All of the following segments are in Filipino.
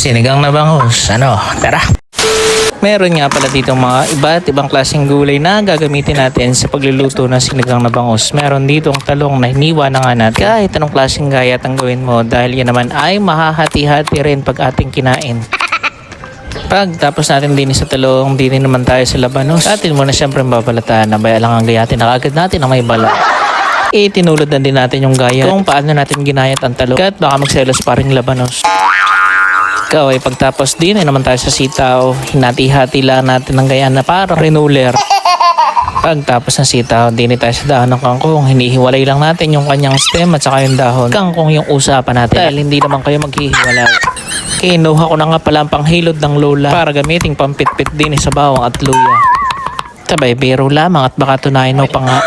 Sinigang na bangus. Ano? Tara! Meron nga pala dito mga iba't ibang klaseng gulay na gagamitin natin sa pagluluto ng sinigang na bangus. Meron ditong talong na hiniwa na nga natin. Kahit anong klaseng gayat ang gawin mo dahil yan naman ay mahahati-hati rin pag ating kinain. Pag tapos natin din sa talong, din naman tayo sa labanos. Atin muna siyempre babalatan na baya lang ang gayatin na kagad natin na may bala. Itinulad na din natin yung gayat kung paano natin ginayat ang talong. Kahit baka magselos pa rin labanos. Ikaw ay pagtapos din ay naman tayo sa sitaw, hinati-hati lang natin ng gayaan na parang renuller. Pagtapos ng sitaw, din tayo sa dahon ng kangkong, hinihiwalay lang natin yung kanyang stem at saka yung dahon. Kangkong yung usapan natin dahil hindi naman kayo maghihiwalay. Kinuha ko na nga pala ang panghilod ng lola para gamiting pampitpit din sa bawang at luya. Sabay biro lamang at baka tunayan mo pa nga.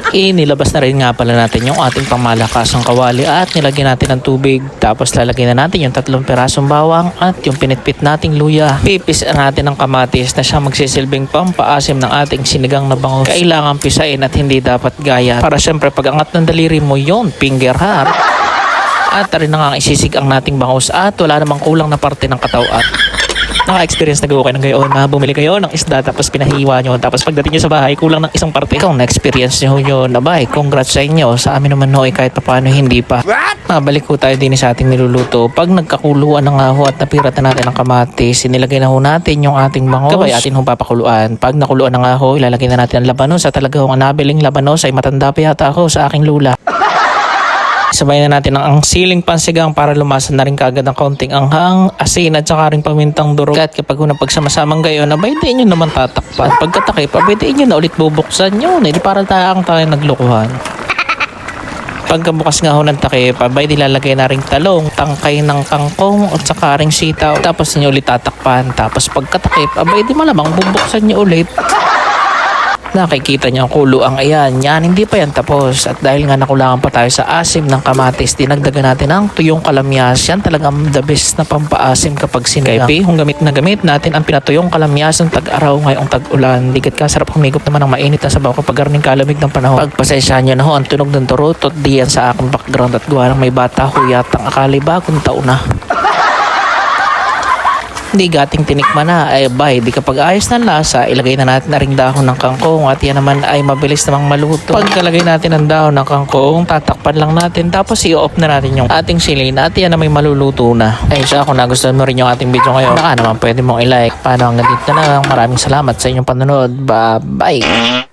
Inilabas na rin nga pala natin yung ating pamalakasang kawali at nilagyan natin ng tubig. Tapos lalagyan na natin yung 3 pirasong bawang at yung pinitpit nating luya. Pipis natin ng kamatis na siya magsisilbing pampaasim ng ating sinigang na bangus. Kailangan pisain at hindi dapat gaya. Para syempre pag angat ng daliri mo yon finger heart. At rin na nga isisig ang nating bangus at wala namang kulang na parte ng katawan. Naka-experience na gawa kayo ng gayon na bumili kayo ng isda tapos pinahiwa nyo tapos pagdating nyo sa bahay kulang ng isang parte. Kung na-experience nyo yun, abay, congrats sa inyo. Sa amin naman ho, kahit paano hindi pa. Mabalik ho tayo din sa ating niluluto. Pag nagkakuluan na nga ho at napirat na natin ang kamatis, sinilagay na ho natin yung ating bangus. Kabay atin ho papakuluan. Pag nakuluan na nga ho, ilalagay na natin ang labanos. At talaga ho, ang nabiling labanos ay matanda pa yata ako sa aking lula. Sabay na natin ang siling pansigang para lumasan na rin kagad ng kaunting anghang, asin at saka rin pamintang durog. At kapag napagsamasamang gayon, abay di nyo naman tatakpan. Pagkatakip, abay di nyo na ulit bubuksan yun. Hindi para tayo naglukuhan. Pagkabukas nga ho ng takip, abay dilalagay na ring talong, tangkay ng kangkong at saka ring sitaw. Tapos nyo ulit tatakpan. Tapos pagkatakip, abay di malamang bubuksan nyo ulit. Nakikita niyo ang kuluang ayan. Yan, hindi pa yan tapos. At dahil nga nakulangan pa tayo sa asim ng kamatis, dinagdagan natin ang tuyong kalamyas. Yan talagang the best na pampaasim kapag sinigang. Kung gamit na gamit natin ang pinatuyong kalamyas ng tag-araw ngayong tag-ulan. Ligat ka, sarap humigop naman ng mainit na sabaw kapag garning kalamig ng panahon. Pagpasensyahan nyo na ho, ang tunog ng turutot diyan sa aking background at gawa ng may bata ho yatang akali bagong taon na. Hindi gating tinikman na, ay bay, di kapag ayos ng lasa, ilagay na natin na ring dahon ng kangkong at yan naman ay mabilis namang maluto. Pagkalagay natin ang dahon ng kangkong, tatakpan lang natin tapos i-off na natin yung ating silin at yan na may maluluto na. Ay siya, kung nagustuhan mo rin yung ating video ngayon, baka naman pwede mong i-like. Paano hanggang dito na lang, maraming salamat sa inyong panonood. Bye-bye!